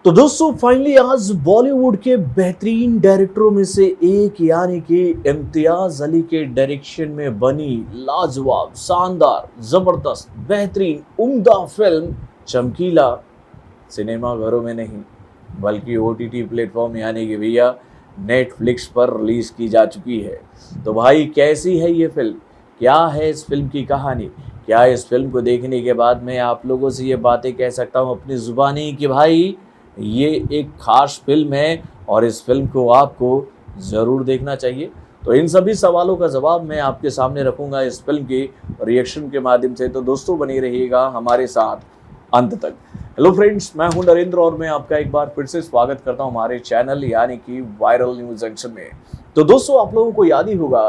तो दोस्तों फाइनली आज बॉलीवुड के बेहतरीन डायरेक्टरों में से एक यानी कि इम्तियाज अली के डायरेक्शन में बनी लाजवाब, शानदार, जबरदस्त, बेहतरीन, उम्दा फिल्म चमकीला सिनेमा घरों में नहीं बल्कि ओटीटी प्लेटफॉर्म यानी कि भैया नेटफ्लिक्स पर रिलीज की जा चुकी है। तो भाई कैसी है ये फिल्म, क्या है इस फिल्म की कहानी, क्या इस फिल्म को देखने के बाद मैं आप लोगों से ये बातें कह सकता हूँ अपनी ज़ुबानी कि भाई ये एक खास फिल्म है और इस फिल्म को आपको ज़रूर देखना चाहिए। तो इन सभी सवालों का जवाब मैं आपके सामने रखूंगा इस फिल्म के रिएक्शन के माध्यम से। तो दोस्तों बने रहिएगा हमारे साथ अंत तक। हेलो फ्रेंड्स, मैं हूं नरेंद्र और मैं आपका एक बार फिर से स्वागत करता हूं हमारे चैनल यानी कि वायरल न्यूज़ जंक्शन में। तो दोस्तों आप लोगों को याद ही होगा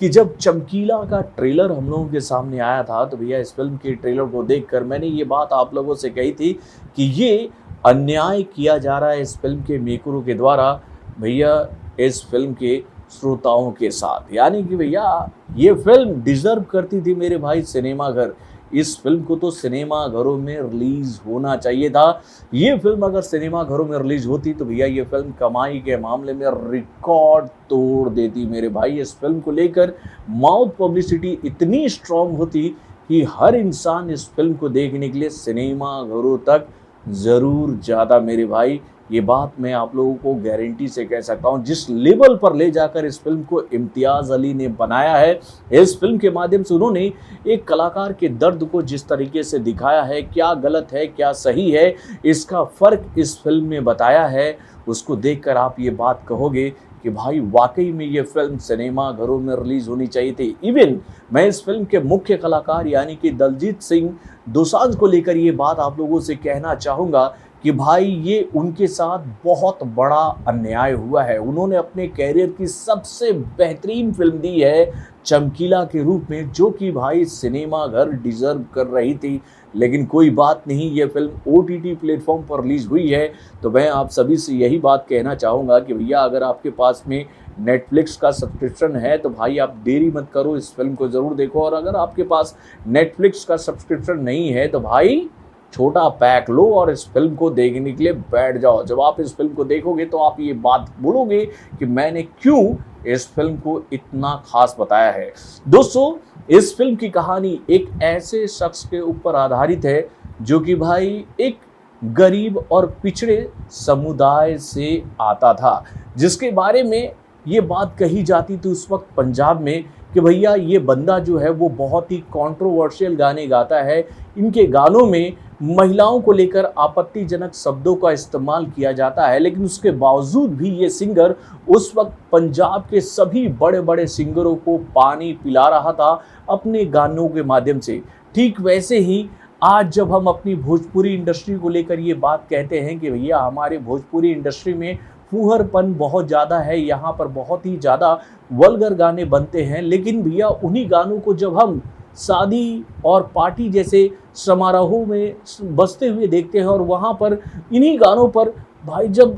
कि जब चमकीला का ट्रेलर हम लोगों के सामने आया था तो भैया इस फिल्म के ट्रेलर को देखकर मैंने ये बात आप लोगों से कही थी कि ये अन्याय किया जा रहा है इस फिल्म के मेकरों के द्वारा भैया इस फिल्म के श्रोताओं के साथ। यानी कि भैया ये फिल्म डिजर्व करती थी मेरे भाई सिनेमा घर। इस फिल्म को तो सिनेमा घरों में रिलीज होना चाहिए था। ये फिल्म अगर सिनेमा घरों में रिलीज होती तो भैया ये फिल्म कमाई के मामले में रिकॉर्ड तोड़ देती मेरे भाई। इस फिल्म को लेकर माउथ पब्लिसिटी इतनी स्ट्रांग होती कि हर इंसान इस फिल्म को देखने के लिए सिनेमा घरों तक ज़रूर जाता मेरे भाई। ये बात मैं आप लोगों को गारंटी से कह सकता हूँ। जिस लेवल पर ले जाकर इस फिल्म को इम्तियाज अली ने बनाया है, इस फिल्म के माध्यम से उन्होंने एक कलाकार के दर्द को जिस तरीके से दिखाया है, क्या गलत है क्या सही है, इसका फ़र्क इस फिल्म में बताया है, उसको देखकर आप ये बात कहोगे कि भाई वाकई में ये फिल्म सिनेमा घरों में रिलीज़ होनी चाहिए थी। इवन मैं इस फिल्म के मुख्य कलाकार यानी कि दलजीत सिंह दोसांझ को लेकर ये बात आप लोगों से कहना चाहूँगा कि भाई ये उनके साथ बहुत बड़ा अन्याय हुआ है। उन्होंने अपने कैरियर की सबसे बेहतरीन फिल्म दी है चमकीला के रूप में, जो कि भाई सिनेमा घर डिजर्व कर रही थी। लेकिन कोई बात नहीं, ये फिल्म ओटीटी प्लेटफॉर्म पर रिलीज़ हुई है। तो मैं आप सभी से यही बात कहना चाहूँगा कि भैया अगर आपके पास में नेटफ्लिक्स का सब्सक्रिप्शन है तो भाई आप देरी मत करो, इस फिल्म को ज़रूर देखो। और अगर आपके पास नेटफ्लिक्स का सब्सक्रिप्शन नहीं है तो भाई छोटा पैक लो और इस फिल्म को देखने के लिए बैठ जाओ। जब आप इस फिल्म को देखोगे तो आप ये बात बोलोगे कि मैंने क्यों इस फिल्म को इतना खास बताया है। दोस्तों इस फिल्म की कहानी एक ऐसे शख्स के ऊपर आधारित है जो कि भाई एक गरीब और पिछड़े समुदाय से आता था, जिसके बारे में ये बात कही जाती थी उस वक्त पंजाब में कि भैया ये बंदा जो है वो बहुत ही कंट्रोवर्शियल गाने गाता है। इनके गानों में महिलाओं को लेकर आपत्तिजनक शब्दों का इस्तेमाल किया जाता है, लेकिन उसके बावजूद भी ये सिंगर उस वक्त पंजाब के सभी बड़े बड़े सिंगरों को पानी पिला रहा था अपने गानों के माध्यम से। ठीक वैसे ही आज जब हम अपनी भोजपुरी इंडस्ट्री को लेकर ये बात कहते हैं कि भैया हमारे भोजपुरी इंडस्ट्री में फूहरपन बहुत ज़्यादा है, यहाँ पर बहुत ही ज़्यादा वल्गर गाने बनते हैं, लेकिन भैया उन्हीं गानों को जब हम शादी और पार्टी जैसे समारोहों में बजते हुए देखते हैं और वहाँ पर इन्हीं गानों पर भाई जब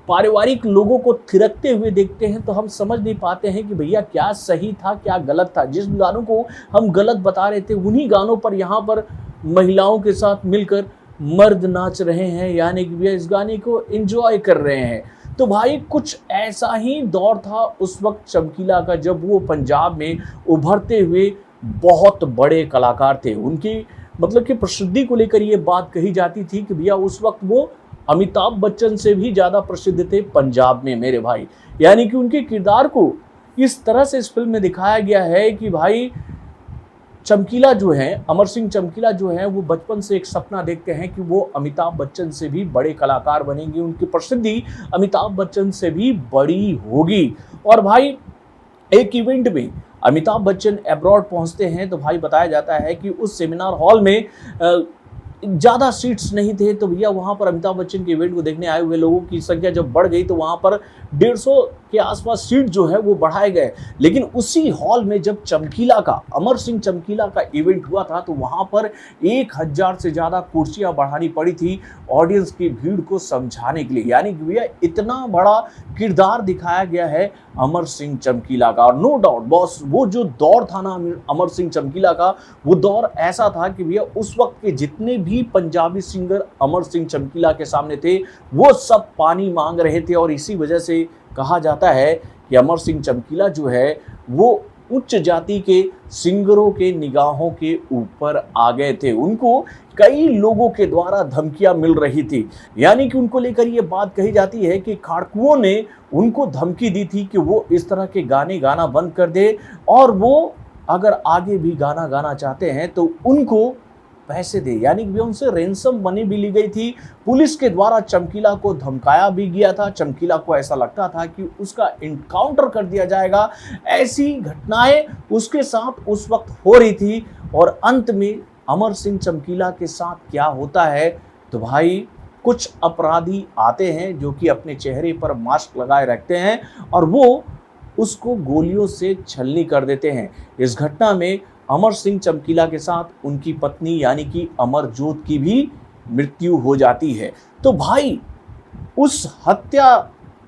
पारिवारिक लोगों को थिरकते हुए देखते हैं तो हम समझ नहीं पाते हैं कि भैया क्या सही था क्या गलत था। जिस गानों को हम गलत बता रहे थे उन्हीं गानों पर यहाँ पर महिलाओं के साथ मिलकर मर्द नाच रहे हैं, यानी कि भैया इस गाने को एंजॉय कर रहे हैं। तो भाई कुछ ऐसा ही दौर था उस वक्त चमकीला का, जब वो पंजाब में उभरते हुए बहुत बड़े कलाकार थे। उनकी मतलब कि प्रसिद्धि को लेकर ये बात कही जाती थी कि भैया उस वक्त वो अमिताभ बच्चन से भी ज़्यादा प्रसिद्ध थे पंजाब में मेरे भाई। यानी कि उनके किरदार को इस तरह से इस फिल्म में दिखाया गया है कि भाई चमकीला जो है, अमर सिंह चमकीला जो है, वो बचपन से एक सपना देखते हैं कि वो अमिताभ बच्चन से भी बड़े कलाकार बनेंगे, उनकी प्रसिद्धि अमिताभ बच्चन से भी बड़ी होगी। और भाई एक इवेंट में अमिताभ बच्चन अब्रॉड पहुंचते हैं तो भाई बताया जाता है कि उस सेमिनार हॉल में ज़्यादा सीट्स नहीं थे। तो भैया वहाँ पर अमिताभ बच्चन के इवेंट को देखने आए हुए लोगों की संख्या जब बढ़ गई तो वहाँ पर 150 के आसपास सीट जो है वो बढ़ाए गए। लेकिन उसी हॉल में जब चमकीला का, अमर सिंह चमकीला का इवेंट हुआ था तो वहां पर 1000 से ज्यादा कुर्सियां बढ़ानी पड़ी थी ऑडियंस की भीड़ को समझाने के लिए। यानी कि भैया इतना बड़ा किरदार दिखाया गया है अमर सिंह चमकीला का। और नो डाउट बॉस, वो जो दौर था ना अमर सिंह चमकीला का, वो दौर ऐसा था कि भैया उस वक्त के जितने भी पंजाबी सिंगर अमर सिंह चमकीला के सामने थे वो सब पानी मांग रहे थे। और इसी वजह से कहा जाता है कि अमर सिंह चमकीला जो है वो उच्च जाति के सिंगरों के निगाहों के ऊपर आ गए थे। उनको कई लोगों के द्वारा धमकियां मिल रही थी। यानी कि उनको लेकर ये बात कही जाती है कि खाड़कुओं ने उनको धमकी दी थी कि वो इस तरह के गाने गाना बंद कर दे, और वो अगर आगे भी गाना गाना चाहते हैं तो उनको पैसे दे। यानी कि उनसे रेंसम मनी भी ली गई थी। पुलिस के द्वारा चमकीला को धमकाया भी गया था। चमकीला को ऐसा लगता था कि उसका इनकाउंटर कर दिया जाएगा। ऐसी घटनाएं उसके साथ उस वक्त हो रही थी। और अंत में अमर सिंह चमकीला के साथ क्या होता है, तो भाई कुछ अपराधी आते हैं जो कि अपने चेहरे पर मास्क लगाए रखते हैं और वो उसको गोलियों से छलनी कर देते हैं। इस घटना में अमर सिंह चमकीला के साथ उनकी पत्नी यानी कि अमरजोत की भी मृत्यु हो जाती है। तो भाई उस हत्या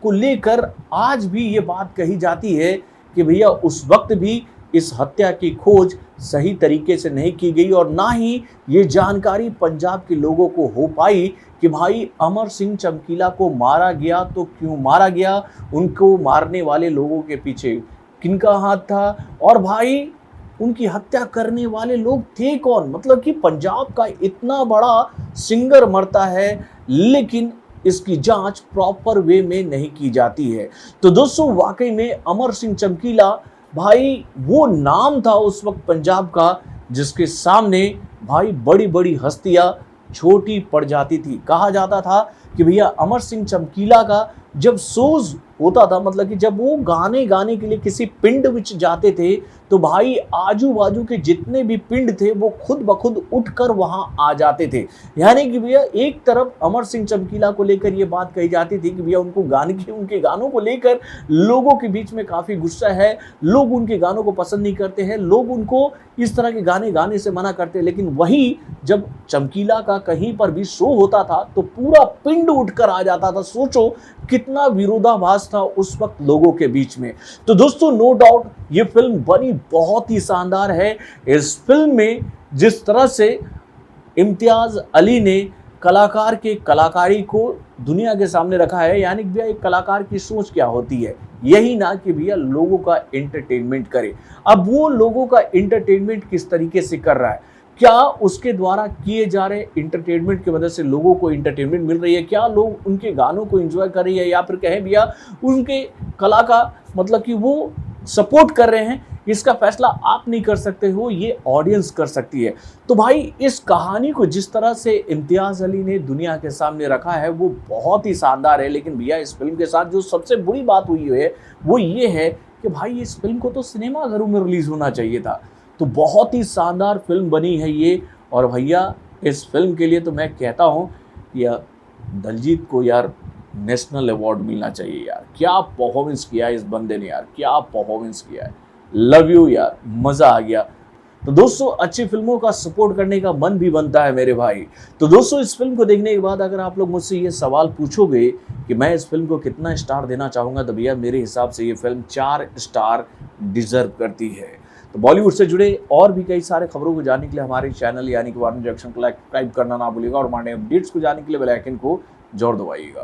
को लेकर आज भी ये बात कही जाती है कि भैया उस वक्त भी इस हत्या की खोज सही तरीके से नहीं की गई और ना ही ये जानकारी पंजाब के लोगों को हो पाई कि भाई अमर सिंह चमकीला को मारा गया तो क्यों मारा गया, उनको मारने वाले लोगों के पीछे किनका हाथ था, और भाई उनकी हत्या करने वाले लोग थे कौन। मतलब कि पंजाब का इतना बड़ा सिंगर मरता है लेकिन इसकी जांच प्रॉपर वे में नहीं की जाती है। तो दोस्तों वाकई में अमर सिंह चमकीला भाई वो नाम था उस वक्त पंजाब का जिसके सामने भाई बड़ी बड़ी हस्तियां छोटी पड़ जाती थी। कहा जाता था कि भैया अमर सिंह चमकीला का जब शोज होता था, मतलब कि जब वो गाने के लिए किसी पिंड विच जाते थे तो भाई आजू बाजू के जितने भी पिंड थे वो खुद ब खुद उठकर वहां आ जाते थे। यानी कि भैया एक तरफ अमर सिंह चमकीला को लेकर ये बात कही जाती थी कि भैया उनके गानों को लेकर लोगों के बीच में काफी गुस्सा है, लोग उनके गानों को पसंद नहीं करते हैं, लोग उनको इस तरह के गाने गाने से मना करते हैं। लेकिन वही जब चमकीला का कहीं पर भी शो होता था तो पूरा पिंड उठकर आ जाता था। सोचो कितना विरोधाभास था उस वक्त लोगों के बीच में। तो दोस्तों नो डाउट ये फिल्म बनी बहुत ही शानदार है। इस फिल्म में जिस तरह से इम्तियाज अली ने कलाकार के कलाकारी को दुनिया के सामने रखा है, यानी कि भैया एक कलाकार की सोच क्या होती है, यही ना कि भैया लोगों का एंटरटेनमेंट करे। अब वो लोगों का एंटरटेनमेंट किस तरीके से कर रहा है, क्या उसके द्वारा किए जा रहे इंटरटेनमेंट की वजह से लोगों को इंटरटेनमेंट मिल रही है, क्या लोग उनके गानों को एंजॉय कर रही है, या फिर कहें भैया उनके कला का मतलब कि वो सपोर्ट कर रहे हैं, इसका फैसला आप नहीं कर सकते हो, ये ऑडियंस कर सकती है। तो भाई इस कहानी को जिस तरह से इम्तियाज अली ने दुनिया के सामने रखा है वो बहुत ही शानदार है। लेकिन भैया इस फिल्म के साथ जो सबसे बुरी बात हुई है वो ये है कि भाई इस फिल्म को तो सिनेमाघरों में रिलीज होना चाहिए था। तो बहुत ही शानदार फिल्म बनी है ये, और भैया इस फिल्म के लिए तो मैं कहता हूँ यार दलजीत को यार नेशनल अवार्ड मिलना चाहिए यार। क्या परफॉर्मेंस किया है इस बंदे ने यार, क्या परफॉर्मेंस किया है। लव यू यार, मज़ा आ गया। तो दोस्तों अच्छी फिल्मों का सपोर्ट करने का मन भी बनता है मेरे भाई। तो दोस्तों इस फिल्म को देखने के बाद अगर आप लोग मुझसे ये सवाल पूछोगे कि मैं इस फिल्म को कितना स्टार देना चाहूँगा, तो भैया मेरे हिसाब से ये फिल्म 4 स्टार डिजर्व करती है। तो बॉलीवुड से जुड़े और भी कई सारे खबरों को जानने के लिए हमारे चैनल यानी कि वार्निंग रिएक्शन को सब्सक्राइब करना ना भूलिएगा, और हमारे अपडेट्स को जानने के लिए बेल आइकन को जोर दबाइएगा।